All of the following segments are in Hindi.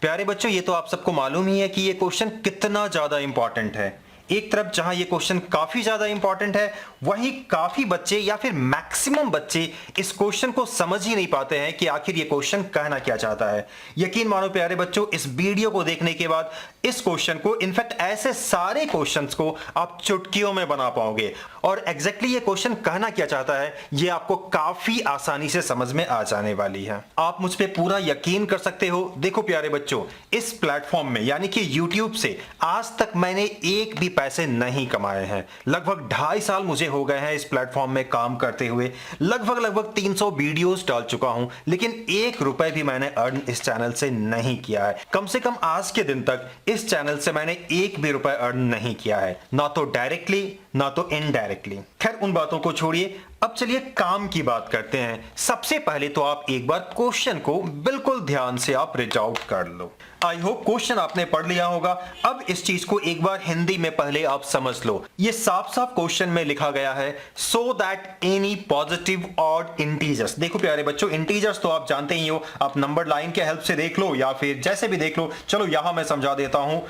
प्यारे बच्चों, ये तो आप सबको मालूम ही है कि ये क्वेश्चन कितना ज्यादा इंपॉर्टेंट है। एक तरफ जहां ये क्वेश्चन काफी ज्यादा इंपॉर्टेंट है, वहीं काफी बच्चे या फिर मैक्सिमम बच्चे इस क्वेश्चन को समझ ही नहीं पाते हैं कि आखिर ये क्वेश्चन कहना क्या चाहता है। यकीन मानो प्यारे बच्चों, इस वीडियो को देखने के बाद इस क्वेश्चन को, इनफैक्ट ऐसे सारे क्वेश्चंस को आप चुटकियों में बना पाओगे और एग्जैक्टली ये क्वेश्चन कहना क्या चाहता है ये आपको काफी आसानी से समझ में आ जाने वाली है। आप मुझ पे पूरा यकीन कर सकते हो। देखो प्यारे बच्चों, इस प्लेटफॉर्म में यानी कि YouTube से आज तक मैंने एक भी पैसे नहीं कमाए हैं। लगभग 2.5 साल मुझे हो गए हैं इस प्लेटफॉर्म में काम करते हुए। लगभग 300 वीडियोस डाल चुका हूं, लेकिन 1 रुपए भी मैंने अर्न इस चैनल से नहीं किया है। कम से कम आज के दिन तक इस चैनल से मैंने 1 भी रुपए अर्न नहीं किया है, ना तो डायरेक्टली ना तो इनडायरेक्टली। खैर, उन बातों को छोड़िए, अब चलिए काम की बात करते हैं। सबसे पहले तो आप एक बार क्वेश्चन को बिल्कुल दैन से आप रीड आउट कर लो। आई होप क्वेश्चन आपने पढ़ लिया होगा। अब इस चीज को एक बार हिंदी में पहले आप समझ लो। ये साफ साफ क्वेश्चन में लिखा गया है, so that any positive odd integers. देखो प्यारे बच्चों, इंटीजर्स तो आप जानते ही हो, आप नंबर लाइन के हेल्प से देख लो या फिर जैसे भी देख लो। चलो यहां मैं समझा देता हूं,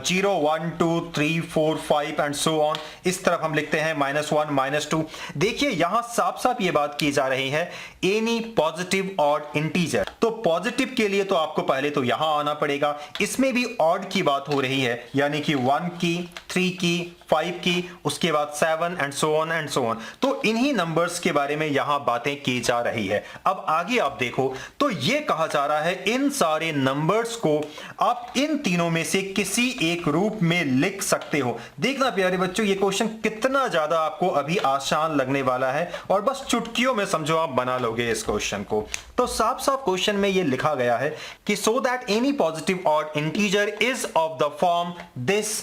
0 1 2 3 4 5 एंड सो ऑन। इस तरफ हम लिखते हैं -1 -2। देखिए यहां साफ साफ ये बात की जा रही है, एनी पॉजिटिव ऑड इंटीजर। तो पॉजिटिव के लिए तो आपको पहले तो यहां आना पड़ेगा। इसमें भी ऑड की बात हो रही है, यानी कि 1 की, 3 की, 5 की, उसके बाद 7 and so on and so on. तो इन्हीं नंबर्स के बारे में यहां बातें की जा रही है। अब आगे आप देखो तो यह कहा जा रहा है, इन सारे नंबर्स को आप इन तीनों में से किसी एक रूप में लिख सकते हो। देखना प्यारे बच्चों, ये क्वेश्चन कितना ज्यादा आपको अभी आसान लगने वाला है और बस चुटकियों में समझो आप बना लोगे इस क्वेश्चन को। तो साफ साफ क्वेश्चन में यह लिखा गया है कि so that any positive odd integer is of the form this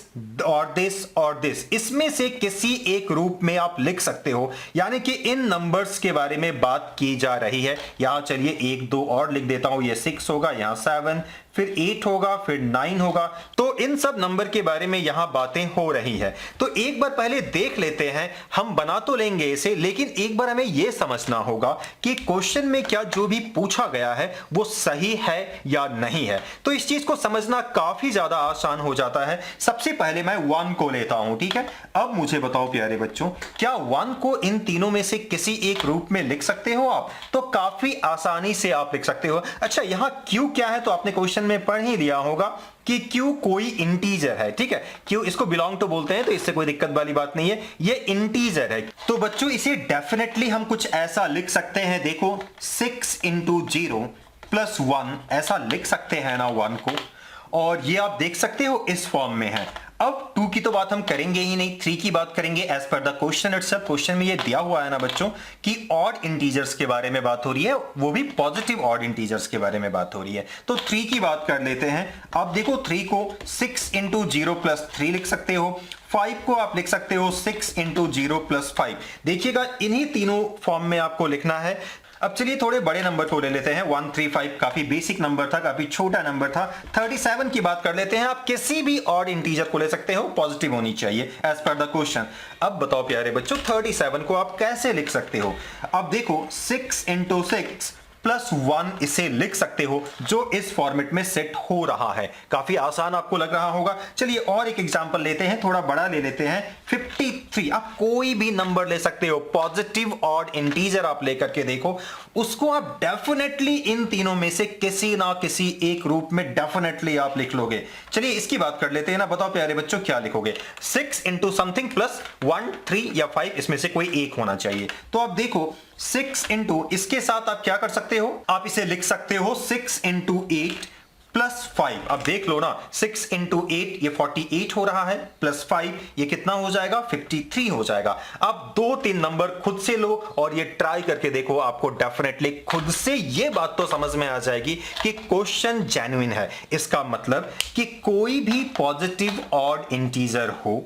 और दिस और दिस। इसमें से किसी एक रूप में आप लिख सकते हो, यानी कि इन नंबर्स के बारे में बात की जा रही है। यहां चलिए 1 2 और लिख देता हूं, ये 6 होगा, यहां 7, फिर 8 होगा, फिर 9 होगा। तो इन सब नंबर के बारे में यहां बातें हो रही है। तो एक बार पहले देख लेते हैं, हम बना तो लेंगे इसे, लेकिन एक बार हमें यह समझना होगा कि क्वेश्चन में क्या जो भी पूछा गया है वो सही है या नहीं है। तो इस चीज को समझना काफी ज्यादा आसान हो जाता है। सबसे पहले मैं 1 को लेता हूं, ठीक है। अब मुझे बताओ प्यारे बच्चों, क्या 1 को इन तीनों में से किसी एक रूप में लिख सकते हो आप? तो काफी आसानी से आप लिख सकते हो। अच्छा, यहां क्यू क्या है तो आपने क्वेश्चन में पढ़ ही लिया होगा कि क्यू कोई इंटीजर है, ठीक है। क्यू इसको बिलोंग टू बोलते हैं, तो इससे कोई दिक्कत वाली बात नहीं है, ये इंटीजर है। तो बच्चों इसे डेफिनेटली हम कुछ ऐसा लिख सकते हैं, देखो 6 इंटू 0 प्लस 1, ऐसा लिख सकते हैं ना 1 को, और ये आप देख सकते हो इस फॉर्म में है। अब 2 की तो बात हम करेंगे ही नहीं, 3 की बात करेंगे as per the question itself. Question में ये दिया हुआ है ना बच्चों कि ऑड इंटीजर्स के बारे में बात हो रही है, वो भी पॉजिटिव ऑड इंटीजर्स के बारे में बात हो रही है। तो 3 की बात कर लेते हैं। अब देखो 3 को 6 इंटू 0 प्लस 3 लिख सकते हो। 5 को आप लिख सकते हो 6 इंटू 0 प्लस 5। देखिएगा इन्हीं तीनों फॉर्म में आपको लिखना है। अब चलिए थोड़े बड़े नंबर को ले लेते हैं। 135 काफी बेसिक नंबर था, काफी छोटा नंबर था। 37 की बात कर लेते हैं। आप किसी भी ऑड इंटीजर को ले सकते हो, पॉजिटिव होनी चाहिए एज पर द क्वेश्चन। अब बताओ प्यारे बच्चों, 37 को आप कैसे लिख सकते हो? अब देखो 6 इंटू 6 प्लस 1 इसे लिख सकते हो, जो इस फॉर्मेट में सेट हो रहा है। काफी आसान आपको लग रहा होगा। चलिए और एक एग्जांपल लेते हैं, थोड़ा बड़ा ले लेते हैं। 53, आप कोई भी नंबर ले सकते हो, पॉजिटिव ऑड इंटीजर आप लेकर के देखो, उसको आप डेफिनेटली इन तीनों में से किसी ना किसी एक रूप में डेफिनेटली आप लिख लोगे। चलिए इसकी बात कर लेते हैं ना। बताओ प्यारे बच्चों क्या लिखोगे? 6 इंटू समथिंग प्लस 1, 3 या 5, इसमें से कोई एक होना चाहिए। तो आप देखो 6 इंटू, इसके साथ आप क्या कर सकते हो, आप इसे लिख सकते हो 6 इंटू 8 प्लस 5। अब देख लो ना, 6 इंटू 8 ये 48 हो रहा है, प्लस 5 ये कितना हो जाएगा, 53 हो जाएगा। अब 2-3 नंबर खुद से लो और ये ट्राई करके देखो, आपको डेफिनेटली खुद से ये बात तो समझ में आ जाएगी कि क्वेश्चन जेन्युइन है। इसका मतलब कि कोई भी पॉजिटिव ऑड इंटीजर हो,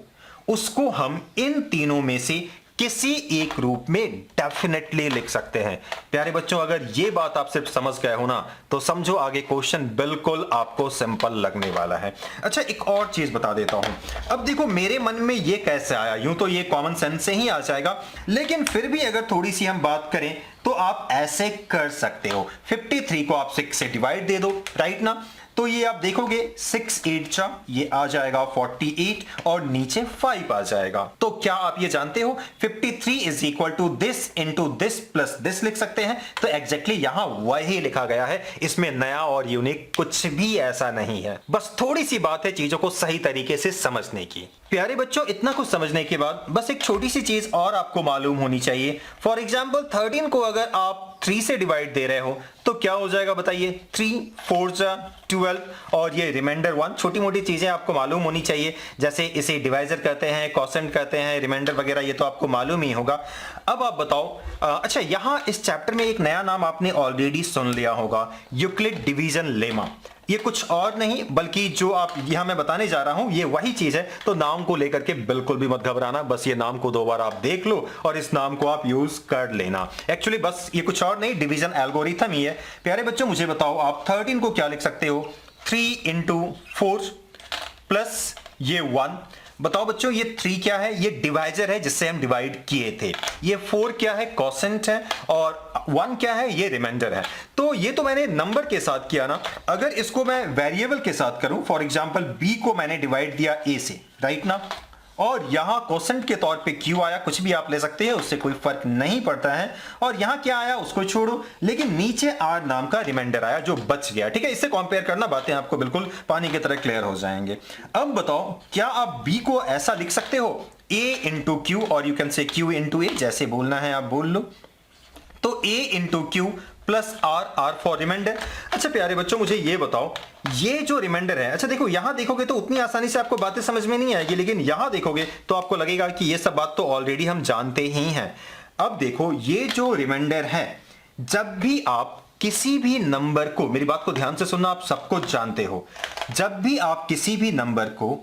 उसको हम इन तीनों में से किसी एक रूप में डेफिनेटली लिख सकते हैं। प्यारे बच्चों, अगर ये बात आप सिर्फ समझ गए हो ना, तो समझो आगे क्वेश्चन बिल्कुल आपको सिंपल लगने वाला है। अच्छा, एक और चीज बता देता हूं। अब देखो मेरे मन में ये कैसे आया, यूं तो ये कॉमन सेंस से ही आ जाएगा, लेकिन फिर भी अगर थोड़ी सी हम बात करें तो आप ऐसे कर सकते हो। 53 को आप 6 से डिवाइड दे दो, राइट ना। तो ये आप देखोगे 6 8 चा ये आ जाएगा 48 और नीचे 5 आ जाएगा। तो क्या आप ये जानते हो 53 is equal to this into this plus this लिख सकते हैं। तो एग्जैक्टली यहां वही लिखा गया है, इसमें नया और यूनिक कुछ भी ऐसा नहीं है। बस थोड़ी सी बात है चीजों को सही तरीके से समझने की। प्यारे बच्चों, इतना कुछ समझने के बाद बस एक छोटी सी चीज और आपको मालूम होनी चाहिए। फॉर एग्जाम्पल 13 को अगर आप 3 से डिवाइड दे रहे हो तो क्या हो जाएगा बताइए। 3 4 जा 12 और ये रिमाइंडर 1। छोटी मोटी चीजें आपको मालूम होनी चाहिए, जैसे इसे डिवाइजर कहते हैं, कोसेंट कहते हैं, रिमाइंडर वगैरह, ये तो आपको मालूम ही होगा। अब आप बताओ, अच्छा यहां इस चैप्टर में एक नया नाम आपने ऑलरेडी सुन लिया होगा, यूक्लिड डिवीजन लेमा। ये कुछ और नहीं बल्कि जो आप यहां मैं बताने जा रहा हूं ये वही चीज है। तो नाम को लेकर के बिल्कुल भी मत घबराना, बस ये नाम को 2 बार आप देख लो और इस नाम को आप यूज कर लेना। एक्चुअली बस ये कुछ और नहीं, डिवीजन एल्गोरिथम ही है। प्यारे बच्चों मुझे बताओ, आप 13 को क्या लिख सकते हो, 3 इंटू 4 प्लस ये 1। बताओ बच्चों ये 3 क्या है, ये डिवाइजर है जिससे हम डिवाइड किए थे। ये 4 क्या है, कोसेंट है, और 1 क्या है, ये रिमाइंडर है। तो ये तो मैंने नंबर के साथ किया ना। अगर इसको मैं वेरिएबल के साथ करूं, फॉर एग्जांपल b को मैंने डिवाइड दिया a से, राइट ना, और यहां कोसेंट के तौर पे q आया, कुछ भी आप ले सकते हैं, उससे कोई फर्क नहीं पड़ता है। और यहां क्या आया उसको छोड़ो, लेकिन नीचे r नाम का रिमाइंडर आया जो बच गया। ठीक है, इससे कंपेयर करना, बातें आपको बिल्कुल पानी की तरह क्लियर हो जाएंगे। अब बताओ, क्या आप b को ऐसा लिख सकते हो a इंटू क्यू, और you can say q into a, जैसे बोलना है आप बोल लो। तो a into Q plus R for reminder. अच्छा प्यारे बच्चों मुझे ये बताओ, ये जो रिमाइंडर है, अच्छा देखो यहां देखोगे तो उतनी आसानी से आपको बातें समझ में नहीं आएगी, लेकिन यहां देखोगे तो आपको लगेगा कि ये सब बात तो ऑलरेडी हम जानते ही हैं। अब देखो ये जो रिमाइंडर है, जब भी आप किसी भी नंबर को, मेरी बात को ध्यान से सुनना, आप सब कुछ जानते हो, जब भी आप किसी भी नंबर को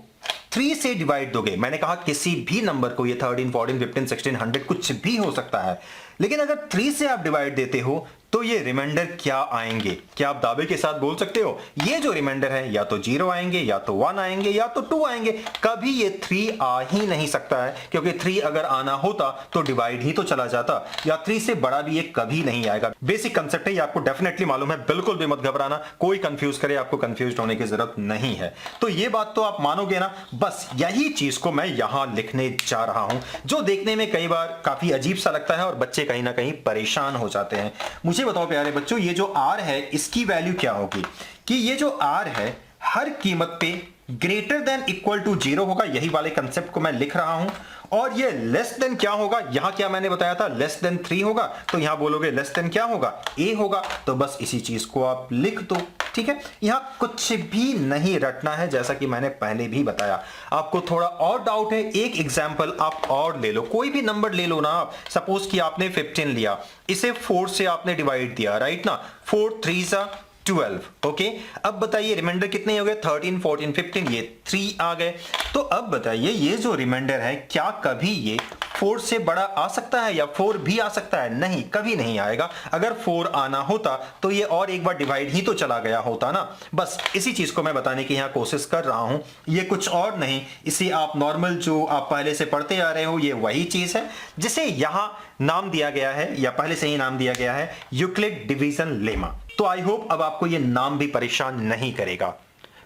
3 से डिवाइड दोगे, मैंने कहा किसी भी नंबर को, ये 13 14 15 16 100 कुछ भी हो सकता है, लेकिन अगर 3 से आप डिवाइड देते हो तो ये रिमाइंडर क्या आएंगे, क्या आप दावे के साथ बोल सकते हो ये जो रिमाइंडर है या तो 0 आएंगे, या तो 1 आएंगे, या तो 2 आएंगे। कभी ये 3 आ ही नहीं सकता है, क्योंकि 3 अगर आना होता तो डिवाइड ही तो चला जाता, या 3 से बड़ा भी ये कभी नहीं आएगा। बेसिक कंसेप्ट है, ये आपको डेफिनेटली मालूम है, बिल्कुल भी मत घबराना, कोई कंफ्यूज करे आपको कंफ्यूज होने की जरूरत नहीं है। तो ये बात तो आप मानोगे ना, बस यही चीज को मैं यहां लिखने जा रहा हूं, जो देखने में कई बार काफी अजीब सा लगता है और बच्चे कहीं ना कहीं परेशान हो जाते हैं। मुझे बताओ प्यारे बच्चों, ये जो r है इसकी वैल्यू क्या होगी, कि ये जो r है हर कीमत पे ग्रेटर देन इक्वल टू 0 होगा, यही वाले कंसेप्ट को मैं लिख रहा हूं। और ये लेस देन क्या होगा, यहां क्या मैंने बताया था, लेस देन 3 होगा, तो यहां बोलोगे लेस देन क्या होगा, a होगा। तो बस इसी चीज को आप लिख दो, ठीक है। यहां कुछ भी नहीं रटना है, जैसा कि मैंने पहले भी बताया। आपको थोड़ा और डाउट है, एक एग्जांपल आप और ले लो, कोई भी नंबर ले लो ना आप। सपोज कि आपने 15 लिया, इसे 4 से आपने डिवाइड दिया, राइट ना, 4 3 12, ओके। अब बताइए रिमाइंडर कितने हो गए, 13 14 15, ये 3 आ गए। तो अब बताइए ये जो रिमाइंडर है, क्या कभी ये 4 से बड़ा आ सकता है, या 4 भी आ सकता है? नहीं, कभी नहीं आएगा। अगर 4 आना होता तो ये और एक बार डिवाइड ही तो चला गया होता ना। बस इसी चीज को मैं बताने की यहां कोशिश कर रहा हूं, ये कुछ और नहीं। इसे आप नॉर्मल जो आप पहले से पढ़ते आ रहे हो, ये वही चीज है जिसे यहां नाम दिया गया है, या पहले से ही नाम दिया गया है, यूक्लिड डिवीजन लेमा। तो आई होप अब आपको ये नाम भी परेशान नहीं करेगा।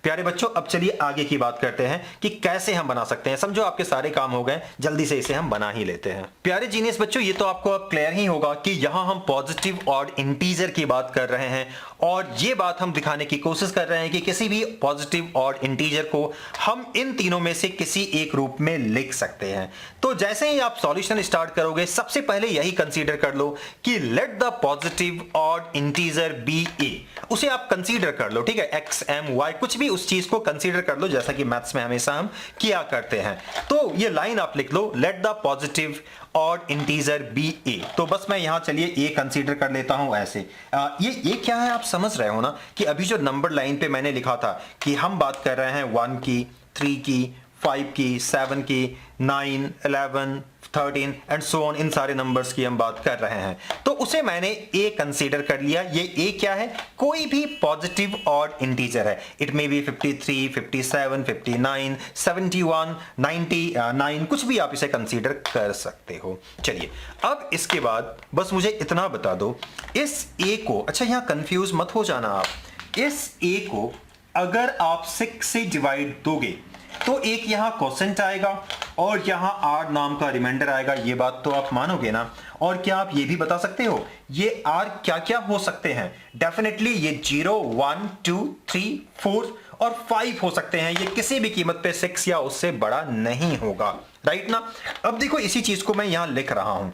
प्यारे बच्चों अब चलिए आगे की बात करते हैं कि कैसे हम बना सकते हैं। समझो आपके सारे काम हो गए, जल्दी से इसे हम बना ही लेते हैं। प्यारे जीनियस बच्चों, ये तो आपको अब क्लियर ही होगा कि यहां हम पॉजिटिव और इंटीजर की बात कर रहे हैं, और ये बात हम दिखाने की कोशिश कर रहे हैं कि किसी भी पॉजिटिव और इंटीजर को हम इन तीनों में से किसी एक रूप में लिख सकते हैं। तो जैसे ही आप सॉल्यूशन स्टार्ट करोगे, सबसे पहले यही कंसीडर कर लो कि लेट द पॉजिटिव और इंटीजर बी ए, उसे आप कंसीडर कर लो, ठीक है। एक्स एम वाई कुछ भी, उस चीज को कंसीडर कर लो, जैसा कि मैथ्स में हमेशा हम किया करते हैं। तो ये लाइन आप लिख लो, लेट द पॉजिटिव और इंटीजर बी ए। तो बस मैं यहां चलिए ए कंसीडर कर लेता हूं ऐसे। ये क्या है, आप समझ रहे हो ना कि अभी जो नंबर लाइन पे मैंने लिखा था कि हम बात कर रहे हैं 1 की, 3 की, 5 की, 7 की, 9 11 13 एंड सो ऑन, इन सारे नंबर्स की हम बात कर रहे हैं। तो उसे मैंने ए कंसीडर कर लिया। ये ए क्या है, कोई भी पॉजिटिव और इंटीजर है। इट मे बी 53 57 59 71 99, कुछ भी आप इसे कंसीडर कर सकते हो। चलिए अब इसके बाद बस मुझे इतना बता दो, इस ए को, अच्छा यहां कंफ्यूज मत हो जाना आप, इस ए को अगर आप 6 से डिवाइड दोगे तो एक यहां क्वोशेंट आएगा और यहां r नाम का रिमाइंडर आएगा। ये बात तो आप मानोगे ना? और क्या आप ये भी बता सकते हो ये r क्या क्या हो सकते हैं? डेफिनेटली ये 0, 1, 2, 3, 4 और 5 हो सकते हैं। ये किसी भी कीमत पे 6 या उससे बड़ा नहीं होगा, राइट ना? अब देखो इसी चीज को मैं यहां लिख रहा हूं।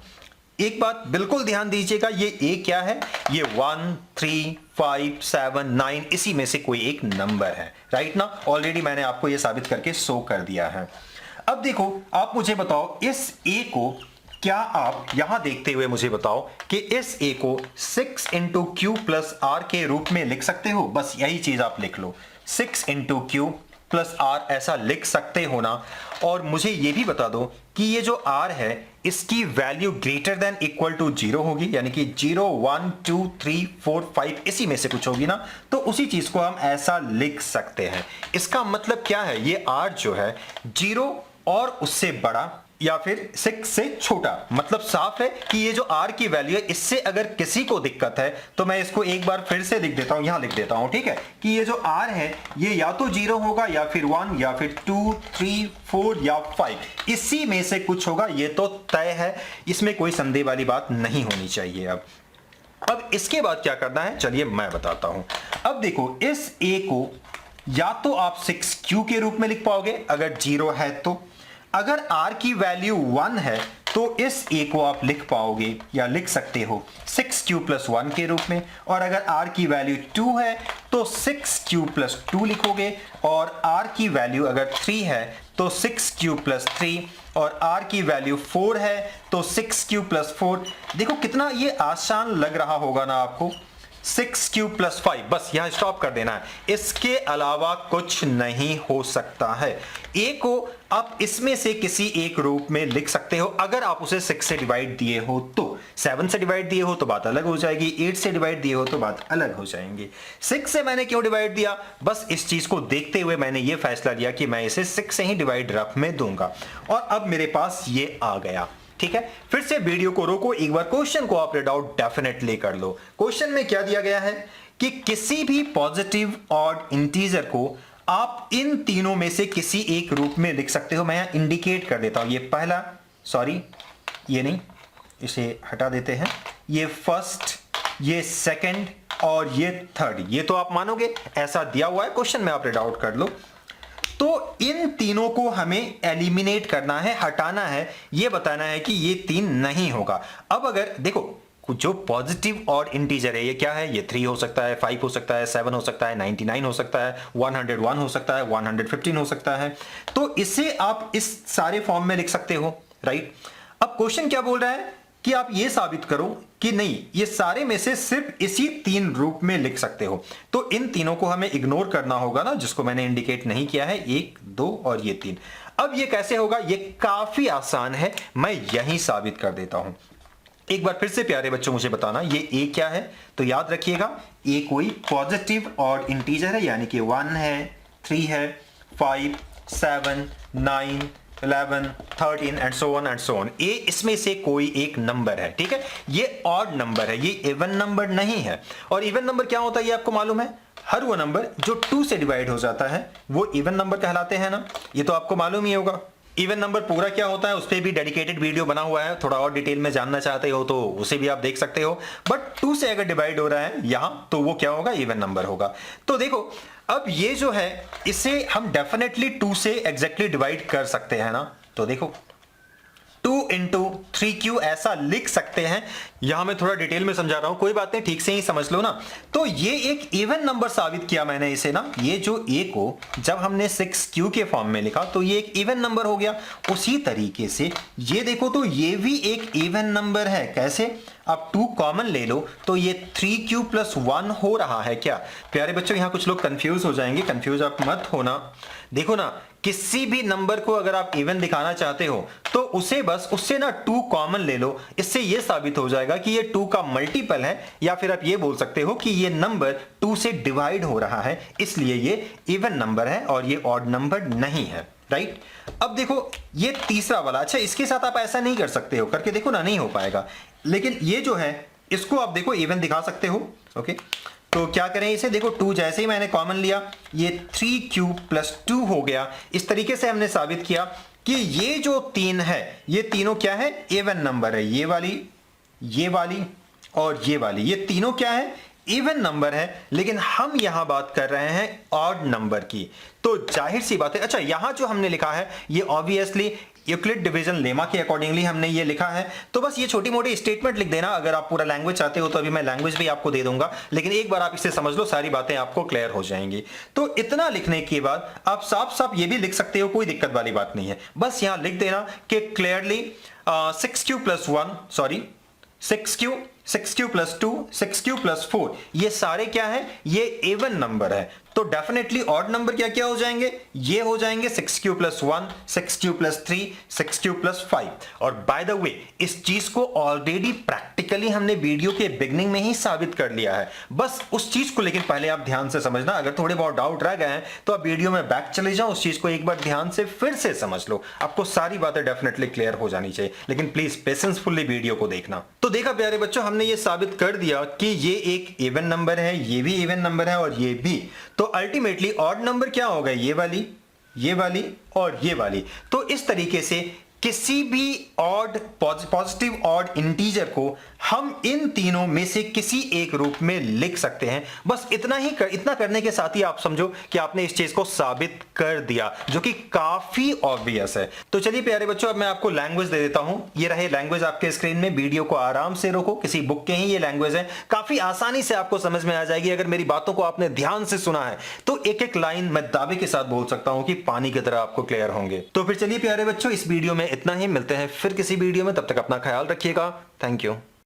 एक बात बिल्कुल ध्यान दीजिएगा, ये a क्या है? ये 1, 3, 5, 7, 9 इसी में से कोई एक नंबर है, राइट ना? ऑलरेडी मैंने आपको ये साबित करके शो कर दिया है। अब देखो आप मुझे बताओ इस a को, क्या आप यहां देखते हुए मुझे बताओ कि इस a को 6 इंटू क्यू प्लस आर के रूप में लिख सकते हो? बस यही चीज आप लिख लो, 6 इंटू क्यू प्लस आर, ऐसा लिख सकते हो ना? और मुझे यह भी बता दो कि ये जो r है इसकी value greater than equal to 0 होगी, यानी कि 0, 1, 2, 3, 4, 5 इसी में से कुछ होगी ना? तो उसी चीज को हम ऐसा लिख सकते हैं। इसका मतलब क्या है? ये r जो है 0 और उससे बड़ा या फिर 6 से छोटा, मतलब साफ है कि ये जो r की वैल्यू है इससे अगर किसी को दिक्कत है तो मैं इसको एक बार फिर से लिख देता हूं, यहां लिख देता हूं, ठीक है? कि ये जो r है ये या तो 0 होगा या फिर 1 या फिर 2, 3, 4 या 5 इसी में से कुछ होगा, ये तो तय है, इसमें कोई संदेह वाली बात नहीं होनी चाहिए। अब इसके बाद क्या करना है चलिए मैं बताता हूं। अब देखो इस a को या तो आप 6q के रूप में लिख पाओगे अगर 0 है तो, अगर r की वैल्यू 1 है तो इस a को आप लिख पाओगे या लिख सकते हो 6q प्लस 1 के रूप में, और अगर r की वैल्यू 2 है तो 6q प्लस 2 लिखोगे, और r की वैल्यू अगर 3 है तो 6q प्लस 3, और r की वैल्यू 4 है तो 6q प्लस 4। देखो कितना ये आसान लग रहा होगा ना आपको, 6q प्लस 5, बस यहां स्टॉप कर देना है, इसके अलावा कुछ नहीं हो सकता है। a को आप इसमें से किसी एक रूप में लिख सकते हो अगर आप उसे 6 से डिवाइड दिए हो तो, 7 से डिवाइड दिए हो तो बात अलग हो जाएगी, 8 से डिवाइड दिए हो तो बात अलग हो जाएंगी। 6 से मैंने क्यों डिवाइड दिया? बस इस चीज को देखते हुए मैंने ये फैसला लिया कि मैं इसे 6 से ही डिवाइड रफ में दूंगा, और अब मेरे पास ये आ गया, ठीक है? फिर से वीडियो को रोको, एक बार क्वेश्चन को आप रीड आउट डेफिनेटली कर लो। क्वेश्चन में क्या दिया गया है कि किसी भी पॉजिटिव ऑड इंटीजर को आप इन तीनों में से किसी एक रूप में लिख सकते हो। मैं यहां इंडिकेट कर देता हूं, ये पहला, सॉरी ये नहीं, इसे हटा देते हैं, ये फर्स्ट, ये सेकंड और ये थर्ड, ये तो आप मानोगे ऐसा दिया हुआ है क्वेश्चन में, आप रीड आउट कर लो। तो इन तीनों को हमें एलिमिनेट करना है, हटाना है, ये बताना है कि ये 3 नहीं होगा। अब अगर देखो जो पॉजिटिव ऑड इंटीजर है ये क्या है? ये 3 हो सकता है, 5 हो सकता है, 7 हो सकता है, 99 हो सकता है, 101 हो सकता है, 115 हो सकता है। तो इसे आप इस सारे फॉर्म में लिख सकते हो, राइट? अब क्वेश्चन क्या बोल रहा है कि आप ये साबित करो कि नहीं ये सारे में से सिर्फ इसी 3 रूप में लिख सकते हो। तो इन तीनों को हमें इग्नोर करना होगा ना, जिसको मैंने इंडिकेट नहीं किया है, 1, 2 और ये 3। अब ये कैसे होगा? ये काफी आसान है, मैं यही साबित कर देता हूं। एक बार फिर से प्यारे बच्चों मुझे बताना ये a क्या है? तो याद रखिएगा a कोई पॉजिटिव ऑड इंटीजर है, यानी कि 1 है, 3 है, 5, 7, 9, 11, 13 and so on and so on. a इसमें से कोई एक नंबर है, ठीक है? ये ऑड नंबर है, ये इवन नंबर नहीं है। और इवन नंबर क्या होता है ये आपको मालूम है? हर वो नंबर जो 2 से डिवाइड हो जाता है वो इवन नंबर कहलाते हैं ना, ये तो आपको मालूम ही होगा। इवन नंबर पूरा क्या होता है उस पर भी डेडिकेटेड वीडियो बना हुआ है, थोड़ा और डिटेल में जानना चाहते हो तो उसे भी आप देख सकते हो। बट 2 से अगर डिवाइड हो रहा है यहां तो वो क्या होगा? इवन नंबर होगा। तो देखो अब ये जो है इसे हम डेफिनेटली 2 से एग्जैक्टली डिवाइड कर सकते हैं ना। तो देखो 2 इंटू 3q ऐसा लिख सकते हैं। यहां मैं थोड़ा डिटेल में समझा रहा हूं, कोई बात नहीं, ठीक से ही समझ लो ना। तो ये एक इवन नंबर साबित किया मैंने इसे ना, ये जो a को जब हमने 6q के फॉर्म में लिखा तो ये एक इवन नंबर हो गया। उसी तरीके से ये देखो तो ये भी एक इवन नंबर है। कैसे? आप 2 कॉमन ले लो तो ये 3q प्लस 1 हो रहा है। क्या प्यारे बच्चों यहां कुछ लोग कंफ्यूज हो जाएंगे, कंफ्यूज आप मत होना। देखो ना किसी भी नंबर को अगर आप इवन दिखाना चाहते हो तो उसे बस उससे ना 2 कॉमन ले लो, इससे ये साबित हो जाएगा कि ये 2 का मल्टीपल है, या फिर आप ये बोल सकते हो कि ये नंबर 2 से डिवाइड हो रहा है, इसलिए ये इवन नंबर है और ये ऑड नंबर नहीं है, राइट? अब देखो ये तीसरा वाला, अच्छा इसके साथ आप ऐसा नहीं कर सकते हो, करके देखो ना, नहीं हो पाएगा। लेकिन ये जो है इसको आप देखो इवन दिखा सकते हो, ओके? तो क्या करें इसे, देखो 2 जैसे ही मैंने कॉमन लिया ये 3 क्यूब प्लस 2 हो गया। इस तरीके से हमने साबित किया कि ये जो 3 है ये तीनों क्या है, इवन नंबर है। ये वाली और ये वाली, ये तीनों क्या है, इवन नंबर है। लेकिन हम यहां बात कर रहे हैं ऑड नंबर की, तो जाहिर सी बात है। अच्छा, यहां जो हमने लिखा है ये ऑब्वियसली यूक्लिड डिवीजन लेमा के अकॉर्डिंगली हमने ये लिखा है। तो बस ये छोटी मोटी स्टेटमेंट लिख देना। अगर आप पूरा लैंग्वेज चाहते हो तो अभी मैं लैंग्वेज भी आपको दे दूंगा, लेकिन एक बार आप इसे समझ लो, सारी बातें आपको क्लियर हो जाएंगी। तो इतना लिखने के बाद आप साफ साफ ये भी लिख सकते हो, कोई दिक्कत वाली बात नहीं है। बस यहां लिख देना कि clearly 6q plus 1 sorry 6q plus 2 6q plus 4 ये सारे क्या है, ये इवन नंबर है। तो डेफिनेटली ऑड नंबर क्या क्या हो जाएंगे, ये हो जाएंगे 6q plus 1 6q plus 3 6q plus 5। और बाय द वे इस चीज को ऑलरेडी प्रैक्टिकली हमने वीडियो के बिगनिंग में ही साबित कर लिया है। बस उस चीज को लेकिन पहले आप ध्यान से समझना। अगर थोड़े बहुत डाउट रह गए हैं तो आप वीडियो में बैक चले जाओ, उस चीज को एक बार ध्यान से फिर से समझ लो। आपको सारी बातें डेफिनेटली क्लियर हो जानी चाहिए, लेकिन प्लीज पेशेंसफुली वीडियो को देखना। तो देखा प्यारे बच्चों, हमने ये साबित कर दिया कि ये एक इवन नंबर है, ये भी इवन नंबर है और ये भी। तो अल्टीमेटली ऑड नंबर क्या होगा, ये वाली और ये वाली। तो इस तरीके से किसी भी ऑड पॉजिटिव ऑड इंटीजर को हम इन तीनों में से किसी एक रूप में लिख सकते हैं। बस इतना करने के साथ ही आप समझो कि आपने इस चीज को साबित कर दिया, जो कि काफी ऑब्वियस है। तो चलिए प्यारे बच्चों, अब मैं आपको लैंग्वेज दे देता हूं। ये रहे लैंग्वेज आपके स्क्रीन में। वीडियो को आराम से रोको, किसी बुक के ही ये लैंग्वेज है, काफी आसानी से आपको समझ में आ जाएगी। अगर मेरी बातों को आपने ध्यान से सुना है तो एक एक लाइन मैं दावे के साथ बोल सकता हूं कि पानी की तरह आपको क्लियर होंगे। तो फिर चलिए प्यारे बच्चों, इस वीडियो में इतना ही। मिलते हैं फिर किसी वीडियो में, तब तक अपना ख्याल रखिएगा। Thank you.